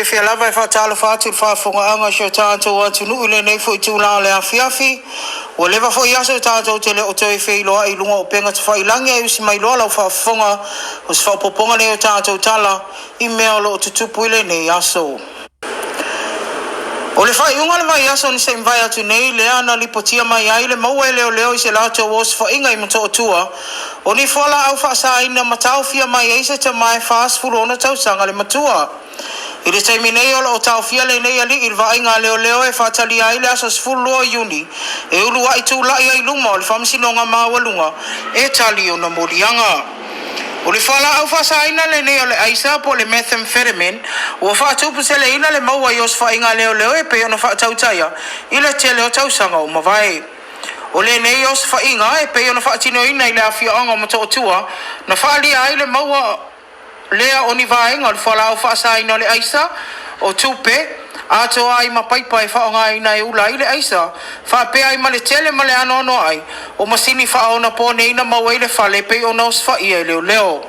fia lava e whaatalo whaatu whaafonga anga sio tātou atu nuu le nei fo i tūlanga le awhiawhi. O lewa fo i aso tātou te le o toi whailoa i lunga o penga te whailangi e usi mai loa lau whaafonga o si whaapoponga nei o tātou tala i mea lo o tutupu ile nei aso. O le whaiunga le mai aso ni se mwai atu nei le ana lipotia mai ai le maua e leo i se lato o si whainga i mato o tua. O ni whala au whaasa ina matau fia mai eise te mai whaas furu ona tau sanga le matua. I le taimi nei o tau fia le nei ali i vainga leo e whatali ai le aso sfulua Iuni. E ulua i tūla i ai luma o le whamsinonga mawalunga e tali o na morianga. O le whala au whasaina le nei o le aisa po le methamphetamine o whaatupu se le ina le maua i os whainga leo e pe ona whaatautaya i le tele o tausanga o mawai. O le nei os whainga e pe ona whaatino ina i le awhia anga o mato o tua na whaali ai le maua lea o ni vaenga o le whala au whasaina o le aisa o tupe ato ai mapaipai whaonga ina e ula i le aisa whapea ai ma le tele ma le ano ai o masini whaona po ne ina maua i le whale pe ona os whaia i leo.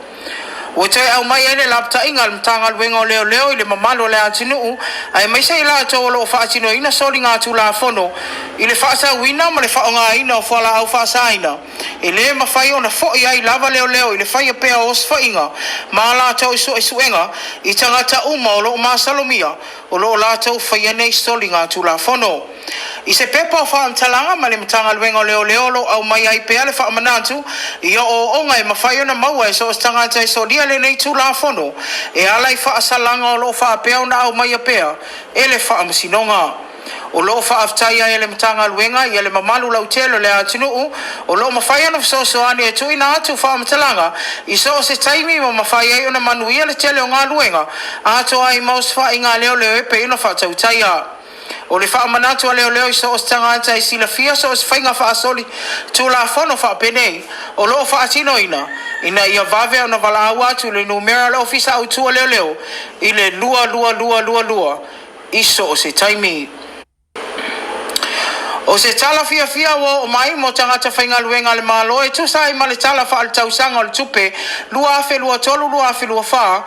O te au mai ele lapta inga le mtanga luenga o leo i le mamalo le atinu ai mai sei la to lo whaatino ina soli ngā tu la fono i le whaasa wina ma le whaonga ina o whala au whaasa ina e le mawhai o na fhoi ai lava leo i le whaia pea o swainga ma la tau isu esuenga i tangata uma o lo masalomia o lo la tau whaia nei soli ngā tu la fono. I se pepa o wha amtalanga ma le mtanga luenga o leo lo au mai ai pea le wha amanatu i o onga e mawhai o na maua e so os tangata e so dia le nei tu la fono e ala i wha asalanga o lo wha apea o na au mai apea e le wha amasinonga. O lo wha aftaia e le mtanga luenga i le mamalu lau telo le atinuu o lo mawhai ana so ani e tuina atu wha amtalanga i so se taimi ma mawhai ai o na manuia le tele o ngā luenga ato ai maus wha inga leo e pe ina wha tautaia. O le wha manatu a leo i so os tangata i sila fia so os whainga wha asoli tu la fono wha penei o lo wha atino ina ia vave o na wala au atu le numera le ofisa au tua leo i le lua i so o se taimi. O se tala fia o mai mo tangata whainga luenga le malo e tu sai ma le tala wha al tausanga o le tupe lua afe lua tolu lua afe lua wha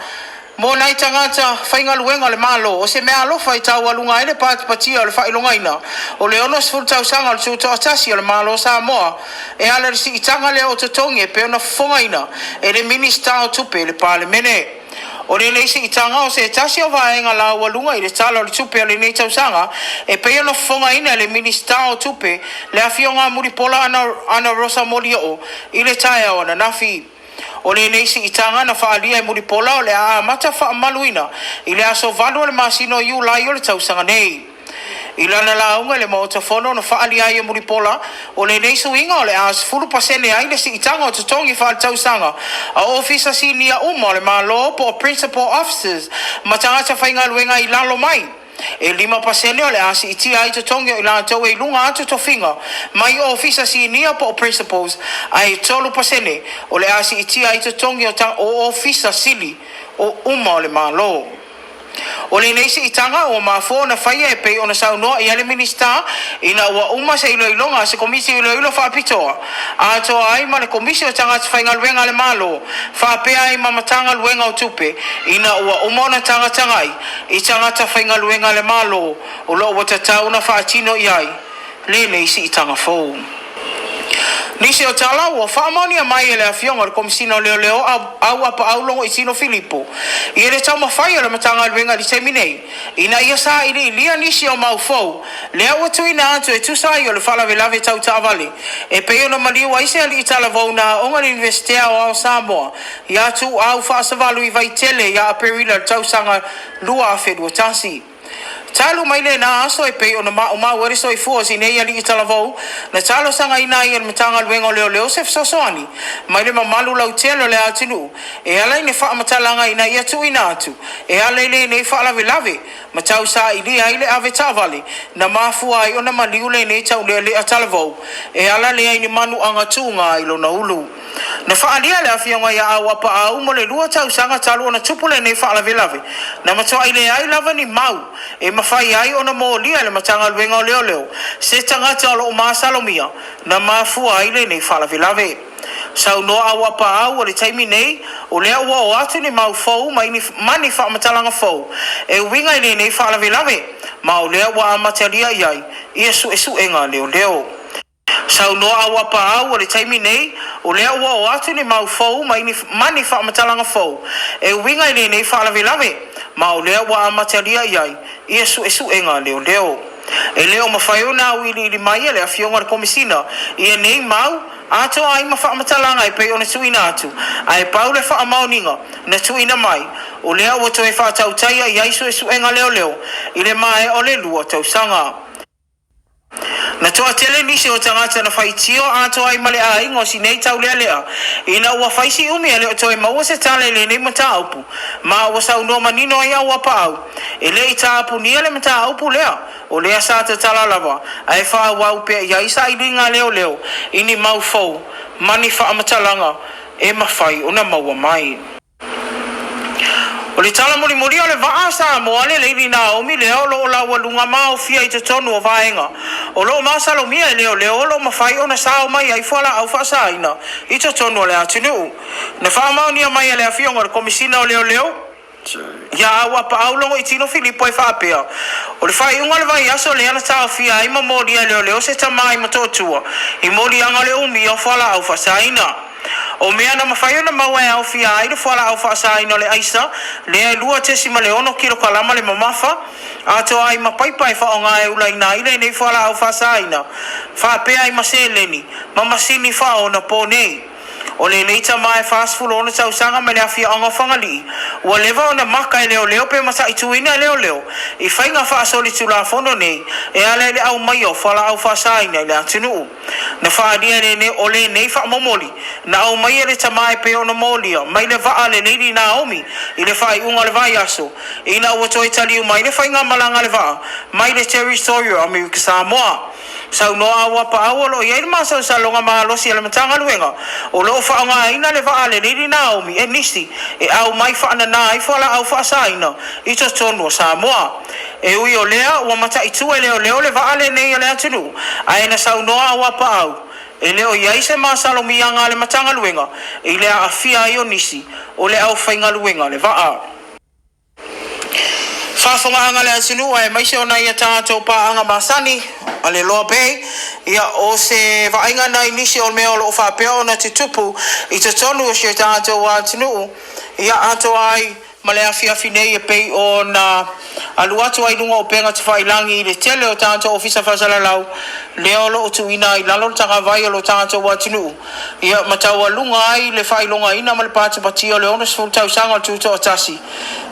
mo nai tangata whainga luenga le malo o se mea alofa i tau alunga ele patia o le whailongaina o le ono sfuru tausanga o le tuto atasi o le malo Samoa e ala risi i tanga leo o tatongi e pe ona fongaina e le minista o tupe le pale mene. O le neisi i tanga o se tasi o vaenga la walunga i le tala o le tupe o le nei tausanga e pe ona fongaina le minista o tupe le afionga muripola ana rosa molia o i le taia o na nafi. O le neisi i tanga na whaalia e muripola o le a mata wha maluina i le aso valu le masino iu lai o le tausanga nei. I lana launga le maotafono na whaalia e muripola o le neisu inga o le a sfuru pasene ai le si i tanga o tutongi wha le tausanga a ofisa sinia uma o le malo po principal officers ma tangata whainga luenga i lalo mai. E 5% o le asi iti ai to tongi o ilana tau e lunga atu to finga mai o ofisa sinia po principals ai 3% o le asi iti ai to tongi o ofisa sili o uma o le malo. O le neisi i tanga o mafo na whaia e pei o na saunoa i ale minista ina ua uma se iloilonga se komisi iloilo whaapitoa. Ato ai ma le komisi o tanga te whainga luenga le malo whaapea ai mamatanga luenga o tupe ina ua uma o na tanga tangai i tanga te whainga luenga le malo o lo wata tau na whaatino i ai le neisi i tanga fau. Nisi o tala o whaamani a mai e le awhionga le komisina o leo au apa au longo i tino Filipo. I ele tau mawhai o le matanga luenga li te minei. Ina ia sa ili lia nisi o mau fau. Lea ua tuina atu e tusai o le whalawe lave tau taavale. E peo na maliu a ise ali i tala vau na onga le universitea o ao Samoa. Ia tu au whaasavalu i vai tele ia a perila tau sanga lua a whedua tasi. Talu mai le na aso e pe ona ma wari so i fuo si nei ali i talavou na talo sanga ina i matanga luenga leo se sosoani mai le mamalu lau telo le atinu e ala ne fa matalanga ina ia tu ina atu e ala le nei fa lave ma tau sa ili ai le ave tavali na mafu ai ona maliu le nei tau le atalavou e ala le ai ni manu anga tunga i lo na ulu na fa alia le afionga ia awa pa au mo le lua tau sanga talu ona tupule nei fa lave na matua ile ai lava ni mau e mawhai ai ona mo lia le matanga luenga o leo se tangata o lo masalomia na mafua ai le nei whalavelave. sau no awa pa au le taimi nei o le awa o atu ni mau fou mani wha matalanga fou e winga i nei wha lawe lawe ma o le awa amataria iai ia su enga leo leo sau no awa pa au le taimi nei o le awa o atu ni mau fou mani wha matalanga fou e winga i nei wha lawe lawe ma o le awa amataria iai ia su enga leo leo e leo mawhaiona na wili li mai le afionga le komisina ia nei mau ato ai mawhamatalanga e pei o na tuina atu ai pau le whaamauninga na tuina mai o lea o toi whaatautaia i aiso enga leo leo i le mai o le lua tausanga na toa tele nisi o tangata na whaitio ato ai male a ingo si nei tau lea lea ina ua whaisi umi a leo toi maua se tale le nei mata aupu ma ua sau no manino ai au apa au e le i taapu nia le mata aupu lea o lea sa te tala lava ai wha wau pe ia isa i ringa leo leo ini mau fau mani wha amatalanga e mawhai o na maua mai o le tala mori mori o le waa SAMOA le leiri na omi leo lo la walunga mao fia i te tonu o vaenga o lo masalo mia leo leo lo mawhai o na sao mai ai whala au whaasaina i te tonu o le atinu na wha mau nia mai le afionga le komisina o leo leo ya awa pa aulongo i tino Filipo e whaapea o le whai unga le vai aso le ana tau fia i mamori leo leo se tamai matotua i mori anga le umi o whala au whaasaina o mea na mawhai ona maua e au fia ai le whala au whaasaina le aisa le lua tesima le ono kilo kalama le mamafa ato ai mapaipai whaonga e ula ina ile nei whala au whaasaina whaapea i maseleni mamasini whaona po nei o le neita mai fast food ona tau sanga me le afia anga whangali ua lewa ona maka e leo leo pe masa i tuina leo leo i whainga wha asoli tula fono nei e ale le au mai o whala au whasaina le atinu na whaadia ne o le nei wha momoli na au mai le tamai pe ona molia mai le vaa le leiri na omi i le whai unga le vai aso i na ua toi taliu mai le whainga malanga le vaa mai le territorio a mi Samoa sau no awa pa awolo i aile masa salonga mahalosi ala matanga luenga o lo whaanga ina le vaa le leiri na omi e nisi e au mai whaana na ai whala au whaasaina i to tonu o Samoa e ui o lea ua mata i tue leo leo le vaa le nei ale atinu aena sau no awa pa au e leo i aise masalo mianga le matanga luenga i lea afia i o nisi o le au whainga luenga le vaa whaafonga anga le atinu ai maise ona ia tātou pa anga masani ale LOABAY ia o se vainga na inisi o mea o lo whapea ona te tupu i te tonu o se tātou atinu ia ato ai male afi nei e pei o na alu atu ai lunga o penga te whailangi i le tele o tātou ofisa whasalalau leo lo o tuina i lalo tanga vai o lo tātou atinu ia matau alunga ai le whailonga ina male pātu pati o le ona sifuru tau sanga o tuto o tasi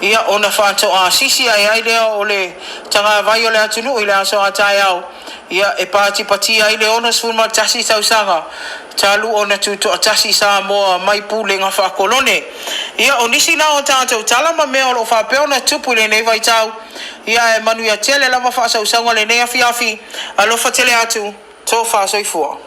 ia ona whātou a sisi ai leo o le tanga vai o le atinu i le aso atai au ia e pāti pati ai le ona sifuru ma tasi tau sanga talu ona tuto atasi Samoa mai pule nga whakolone ia o nisi na o tātou talama mea o lo whapea na tupu le nei vai tau ia e manu ia tele lama whaasau sanga le nei afi alofa tele atu tō whaasoifua